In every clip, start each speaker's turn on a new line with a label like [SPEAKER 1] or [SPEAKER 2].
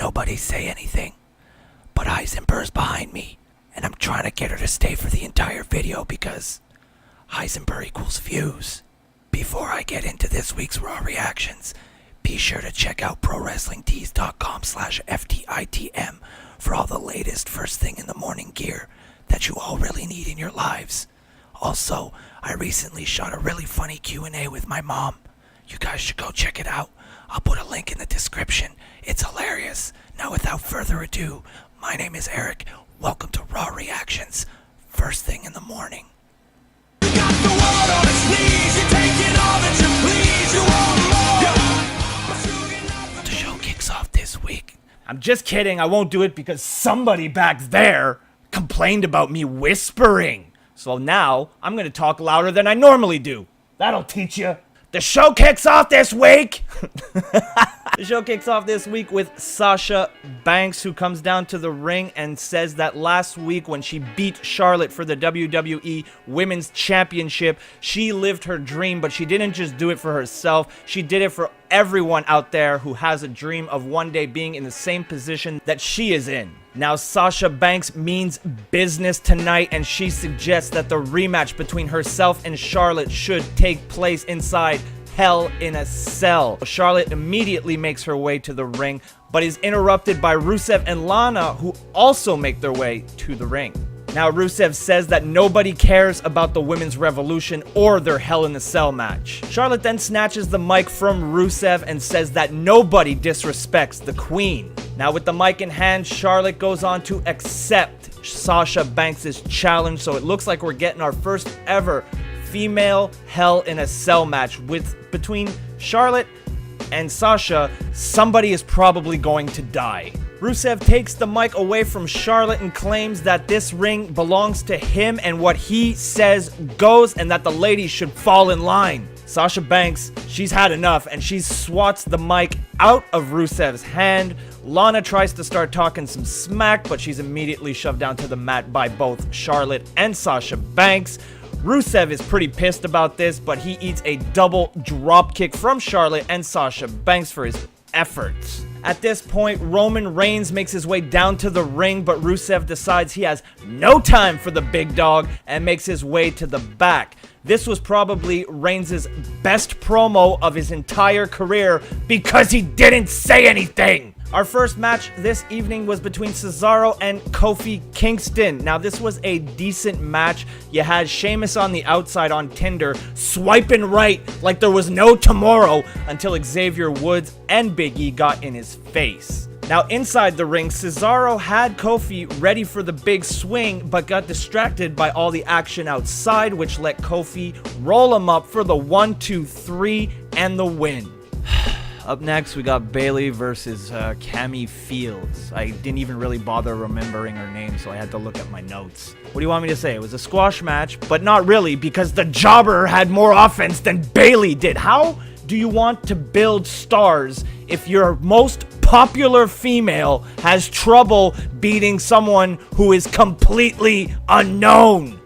[SPEAKER 1] nobody say anything, but Heisenpurr's behind me, and I'm trying to get her to stay for the entire video because Heisenpurr equals views. Before I get into this week's Raw reactions, be sure to check out ProWrestlingTees.com/FTITM for all the latest first thing in the morning gear that you all really need in your lives. Also, I recently shot a really funny Q&A with my mom. You guys should go check it out. I'll put a link in the description. It's hilarious. Now without further ado, my name is Eric. Welcome to Raw Reactions, first thing in the morning.
[SPEAKER 2] You got the world on its knees. You're taking all that you please. You want more.
[SPEAKER 1] The show kicks off this week.
[SPEAKER 3] I'm just kidding, I won't do it because somebody back there complained about me whispering. So now, I'm gonna talk louder than I normally do. That'll teach you. The show kicks off this week! The show kicks off this week with Sasha Banks, who comes down to the ring and says that last week when she beat Charlotte for the WWE Women's Championship, she lived her dream, but she didn't just do it for herself, she did it for everyone out there who has a dream of one day being in the same position that she is in. Now, Sasha Banks means business tonight, and she suggests that the rematch between herself and Charlotte should take place inside Hell in a Cell. Charlotte immediately makes her way to the ring, but is interrupted by Rusev and Lana, who also make their way to the ring. Now, Rusev says that nobody cares about the Women's Revolution or their Hell in a Cell match. Charlotte then snatches the mic from Rusev and says that nobody disrespects the Queen. Now, with the mic in hand, Charlotte goes on to accept Sasha Banks' challenge, so it looks like we're getting our first ever female Hell in a Cell match between Charlotte and Sasha. Somebody is probably going to die. Rusev takes the mic away from Charlotte and claims that this ring belongs to him and what he says goes, and that the ladies should fall in line. Sasha Banks, she's had enough, and she swats the mic out of Rusev's hand. Lana tries to start talking some smack, but she's immediately shoved down to the mat by both Charlotte and Sasha Banks. Rusev is pretty pissed about this, but he eats a double drop kick from Charlotte and Sasha Banks for his efforts. At this point, Roman Reigns makes his way down to the ring, but Rusev decides he has no time for the big dog and makes his way to the back. This was probably Reigns' best promo of his entire career because he didn't say anything. Our first match this evening was between Cesaro and Kofi Kingston. Now, this was a decent match. You had Sheamus on the outside on Tinder, swiping right like there was no tomorrow until Xavier Woods and Big E got in his face. Now, inside the ring, Cesaro had Kofi ready for the big swing, but got distracted by all the action outside, which let Kofi roll him up for the 1-2-3 and the win. Up next, we got Bayley versus Cammy Fields. I didn't even really bother remembering her name, so I had to look at my notes. What do you want me to say? It was a squash match, but not really, because the jobber had more offense than Bayley did. How do you want to build stars if your most popular female has trouble beating someone who is completely unknown?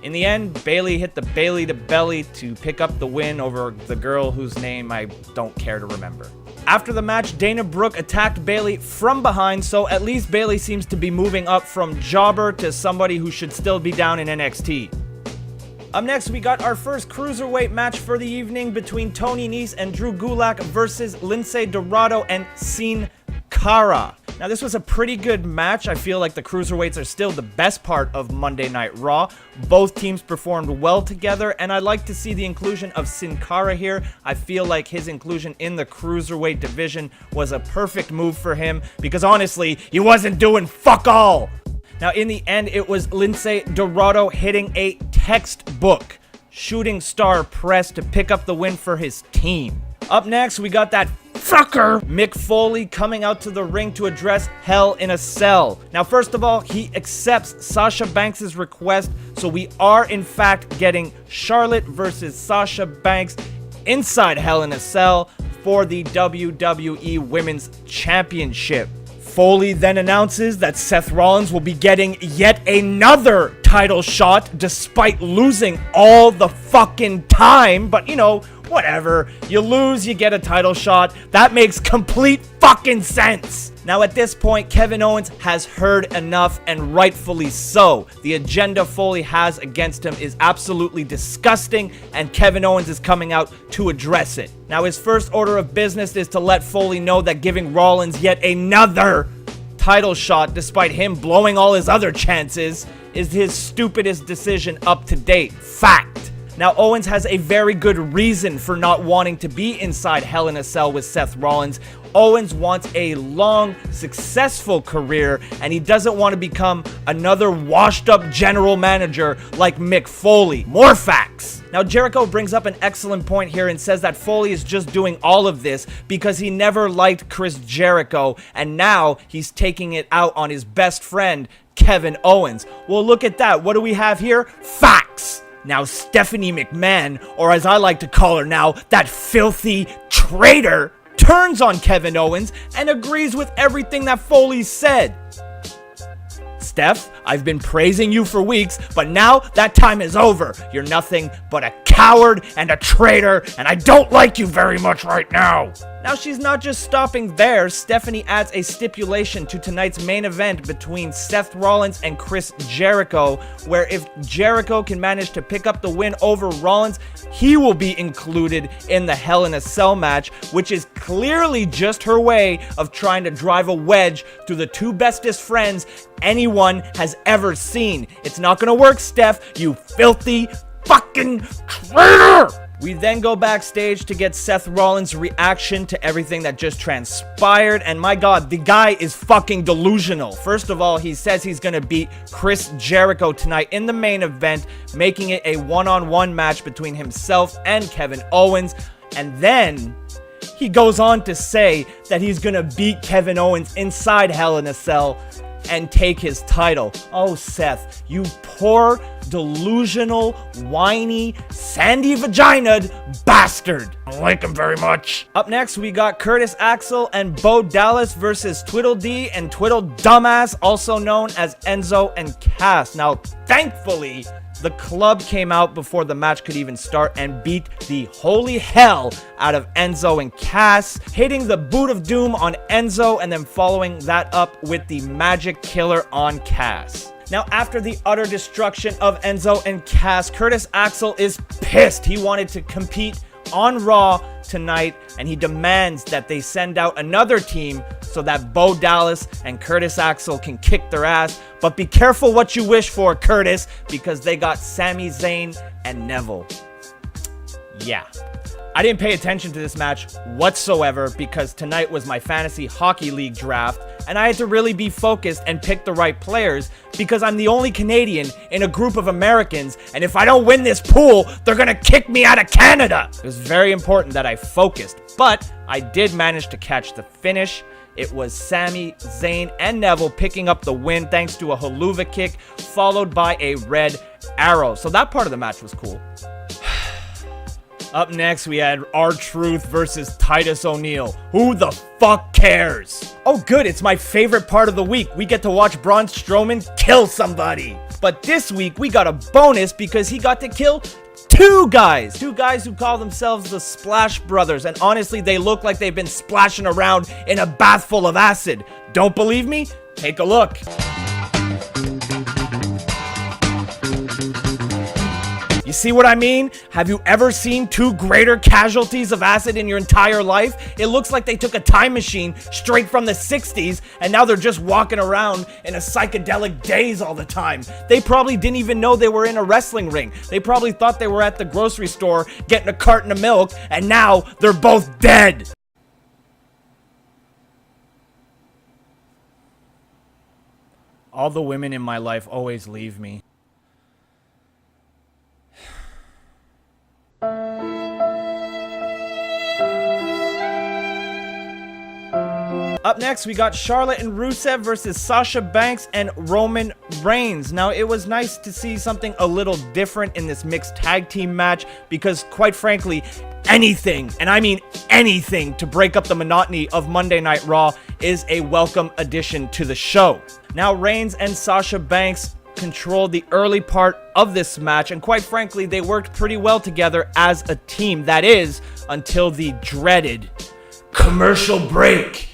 [SPEAKER 3] In the end, Bayley hit the Bayley to belly to pick up the win over the girl whose name I don't care to remember. After the match, Dana Brooke attacked Bayley from behind, so at least Bayley seems to be moving up from jobber to somebody who should still be down in NXT. Up next, we got our first cruiserweight match for the evening between Tony Nese and Drew Gulak versus Lince Dorado and Sin Cara. Now, this was a pretty good match. I feel like the cruiserweights are still the best part of Monday Night Raw. Both teams performed well together, and I like to see the inclusion of Sin Cara here. I feel like his inclusion in the cruiserweight division was a perfect move for him, because honestly, he wasn't doing fuck all. Now, in the end, it was Lince Dorado hitting a textbook shooting star press to pick up the win for his team. Up next, we got that fucker Mick Foley coming out to the ring to address Hell in a Cell. Now, first of all, he accepts Sasha Banks' request, so we are in fact getting Charlotte versus Sasha Banks inside Hell in a Cell for the WWE Women's Championship. Foley then announces that Seth Rollins will be getting yet another title shot despite losing all the fucking time. But, you know, Whatever. You lose, you get a title shot. That makes complete fucking sense. Now at this point, Kevin Owens has heard enough, and rightfully so. The agenda Foley has against him is absolutely disgusting, and Kevin Owens is coming out to address it. Now his first order of business is to let Foley know that giving Rollins yet another title shot, despite him blowing all his other chances, is his stupidest decision up to date. Fact. Now, Owens has a very good reason for not wanting to be inside Hell in a Cell with Seth Rollins. Owens wants a long, successful career, and he doesn't want to become another washed-up general manager like Mick Foley. More facts. Now, Jericho brings up an excellent point here and says that Foley is just doing all of this because he never liked Chris Jericho, and now he's taking it out on his best friend, Kevin Owens. Well, look at that. What do we have here? Facts. Now, Stephanie McMahon, or as I like to call her now, that filthy traitor, turns on Kevin Owens and agrees with everything that Foley said. Steph, I've been praising you for weeks, but now that time is over. You're nothing but a coward and a traitor, and I don't like you very much right now. Now, she's not just stopping there. Stephanie adds a stipulation to tonight's main event between Seth Rollins and Chris Jericho, where if Jericho can manage to pick up the win over Rollins, he will be included in the Hell in a Cell match, which is clearly just her way of trying to drive a wedge through the two bestest friends anyone has ever seen. It's not gonna work, Steph, you filthy fucking traitor! We then go backstage to get Seth Rollins' reaction to everything that just transpired, and my god, the guy is fucking delusional. First of all, he says he's gonna beat Chris Jericho tonight in the main event, making it a one-on-one match between himself and Kevin Owens, and then he goes on to say that he's gonna beat Kevin Owens inside Hell in a Cell and take his title. Oh, Seth, you poor, delusional, whiny, sandy vaginaed bastard. I don't like him very much. Up next, we got Curtis Axel and Bo Dallas versus Tweedledee and Twiddle Dumbass, also known as Enzo and Cass. Now, thankfully, the club came out before the match could even start and beat the holy hell out of Enzo and Cass, hitting the boot of doom on Enzo and then following that up with the magic killer on Cass. Now, after the utter destruction of Enzo and Cass, Curtis Axel is pissed. He wanted to compete on Raw tonight, and he demands that they send out another team so that Bo Dallas and Curtis Axel can kick their ass. But be careful what you wish for, Curtis, because they got Sami Zayn and Neville. Yeah. I didn't pay attention to this match whatsoever because tonight was my fantasy hockey league draft, and I had to really be focused and pick the right players because I'm the only Canadian in a group of Americans, and if I don't win this pool, they're gonna kick me out of Canada. It was very important that I focused, but I did manage to catch the finish. It was Sami Zayn and Neville picking up the win thanks to a haluva kick followed by a red arrow. So that part of the match was cool. Up next, we had R-Truth versus Titus O'Neil. Who the fuck cares? Oh good, it's my favorite part of the week. We get to watch Braun Strowman kill somebody. But this week, we got a bonus because he got to kill two guys who call themselves the Splash Brothers, and honestly, they look like they've been splashing around in a bath full of acid. Don't believe me? Take a look. You see what I mean? Have you ever seen two greater casualties of acid in your entire life? It looks like they took a time machine straight from the 60s and now they're just walking around in a psychedelic daze all the time. They probably didn't even know they were in a wrestling ring. They probably thought they were at the grocery store getting a carton of milk, and now they're both dead. All the women in my life always leave me. Up next, we got Charlotte and Rusev versus Sasha Banks and Roman Reigns. Now, it was nice to see something a little different in this mixed tag team match because, quite frankly, anything, and I mean anything, to break up the monotony of Monday Night Raw is a welcome addition to the show. Now, Reigns and Sasha Banks controlled the early part of this match, and quite frankly, they worked pretty well together as a team. That is, until the dreaded commercial break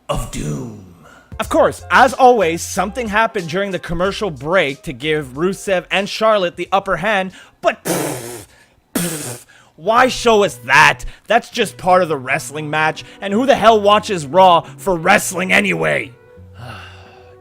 [SPEAKER 3] of doom. Of course, as always, something happened during the commercial break to give Rusev and Charlotte the upper hand, but why show us that? That's just part of the wrestling match, and who the hell watches Raw for wrestling anyway?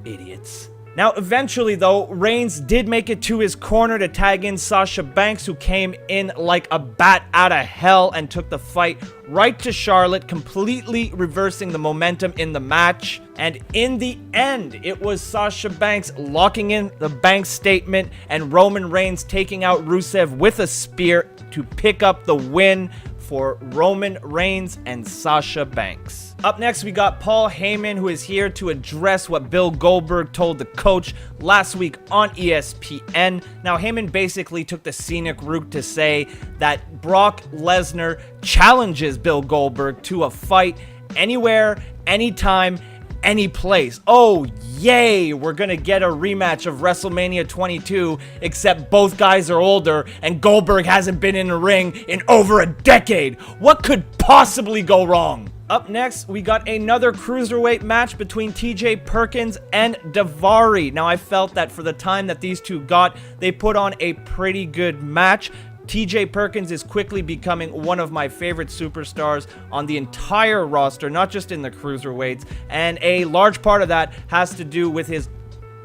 [SPEAKER 3] Idiots. Now, eventually, though, Reigns did make it to his corner to tag in Sasha Banks, who came in like a bat out of hell and took the fight right to Charlotte, completely reversing the momentum in the match. And in the end, it was Sasha Banks locking in the Banks statement and Roman Reigns taking out Rusev with a spear to pick up the win for Roman Reigns and Sasha Banks. Up next, we got Paul Heyman, who is here to address what Bill Golberg told the coach last week on ESPN. Now, Heyman basically took the scenic route to say that Brock Lesnar challenges Bill Golberg to a fight anywhere, anytime, any place. Oh, yay, we're gonna get a rematch of WrestleMania 22, except both guys are older and Goldberg hasn't been in a ring in over a decade. What could possibly go wrong? Up next, we got another cruiserweight match between TJ Perkins and Daivari. Now, I felt that for the time that these two got, they put on a pretty good match. TJ Perkins is quickly becoming one of my favorite superstars on the entire roster, not just in the cruiserweights, and a large part of that has to do with his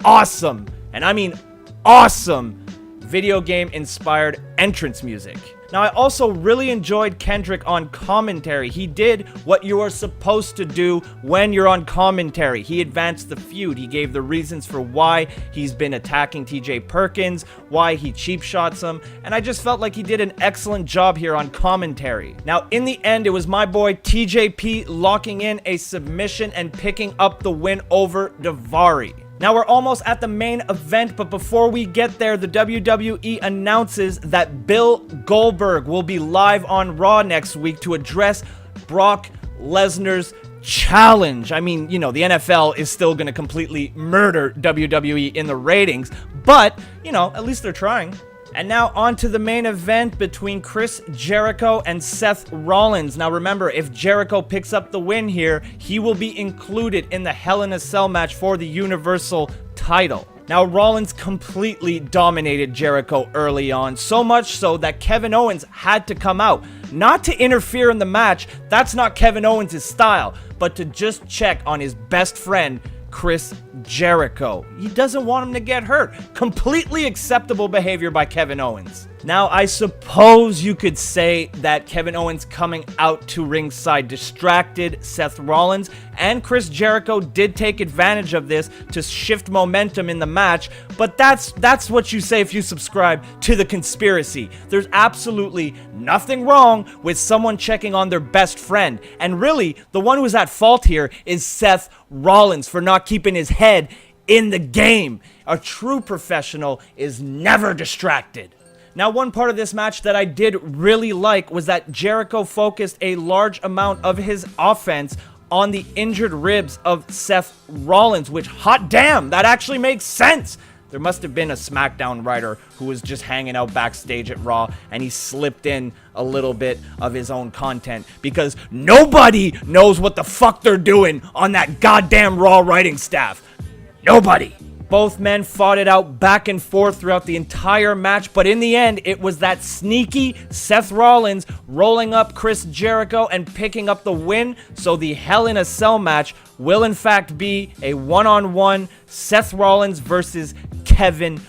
[SPEAKER 3] awesome, and I mean awesome, video game inspired entrance music. Now, I also really enjoyed Kendrick on commentary. He did what you are supposed to do when you're on commentary. He advanced the feud. He gave the reasons for why he's been attacking TJ Perkins, why he cheap shots him, and I just felt like he did an excellent job here on commentary. Now, in the end, it was my boy TJP locking in a submission and picking up the win over Daivari. Now, we're almost at the main event, but before we get there, the WWE announces that Bill Golberg will be live on Raw next week to address Brock Lesnar's challenge. I mean, you know, the NFL is still going to completely murder WWE in the ratings, but, you know, at least they're trying. And now on to the main event between Chris Jericho and Seth Rollins. Now remember, if Jericho picks up the win here, he will be included in the Hell in a Cell match for the Universal title. Now, Rollins completely dominated Jericho early on, so much so that Kevin Owens had to come out. Not to interfere in the match, that's not Kevin Owens' style, but to just check on his best friend, Chris Jericho. He doesn't want him to get hurt. Completely acceptable behavior by Kevin Owens. Now, I suppose you could say that Kevin Owens coming out to ringside distracted Seth Rollins, and Chris Jericho did take advantage of this to shift momentum in the match, but that's what you say if you subscribe to the conspiracy. There's absolutely nothing wrong with someone checking on their best friend, and really, the one who's at fault here is Seth Rollins for not keeping his head in the game. A true professional is never distracted. Now, one part of this match that I did really like was that Jericho focused a large amount of his offense on the injured ribs of Seth Rollins, which, hot damn, that actually makes sense. There must have been a SmackDown writer who was just hanging out backstage at Raw, and he slipped in a little bit of his own content, because nobody knows what the fuck they're doing on that goddamn Raw writing staff. Nobody. Both men fought it out back and forth throughout the entire match, but in the end, it was that sneaky Seth Rollins rolling up Chris Jericho and picking up the win, so the Hell in a Cell match will in fact be a one-on-one Seth Rollins versus Kevin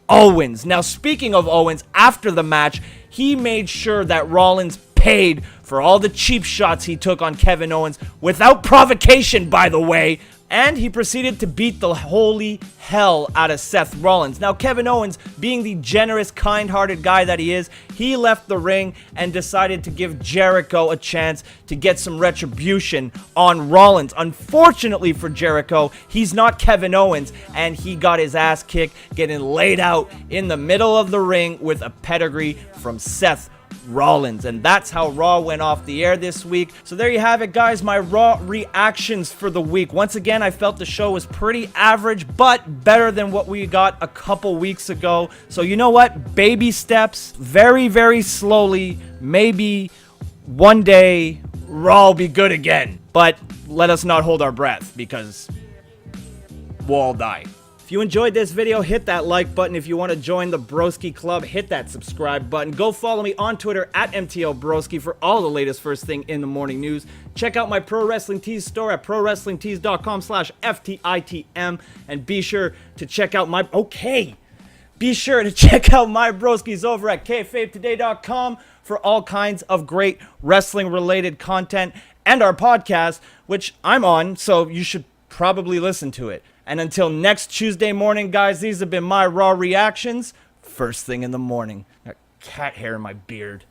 [SPEAKER 3] Owens. Now, speaking of Owens, after the match, he made sure that Rollins paid for all the cheap shots he took on Kevin Owens, without provocation, by the way, and he proceeded to beat the holy hell out of Seth Rollins. Now, Kevin Owens, being the generous, kind-hearted guy that he is, he left the ring and decided to give Jericho a chance to get some retribution on Rollins. Unfortunately for Jericho, he's not Kevin Owens, and he got his ass kicked, getting laid out in the middle of the ring with a pedigree from Seth Rollins. And that's how Raw went off the air this week. So there you have it, guys, my Raw reactions for the week. Once again, I felt the show was pretty average, but better than what we got a couple weeks ago. So you know what? Baby steps, very, very slowly. Maybe one day Raw will be good again. But let us not hold our breath, because we'll all die. If you enjoyed this video, hit that like button. If you want to join the Broski Club, hit that subscribe button. Go follow me on Twitter at MTLBroski for all the latest first thing in the morning news. Check out my Pro Wrestling Tees store at prowrestlingtees.com/FTITM. And be sure to check out my... Be sure to check out my broskies over at kayfabetoday.com for all kinds of great wrestling-related content and our podcast, which I'm on, so you should probably listen to it. And until next Tuesday morning, guys, these have been my Raw reactions. First thing in the morning. Got cat hair in my beard.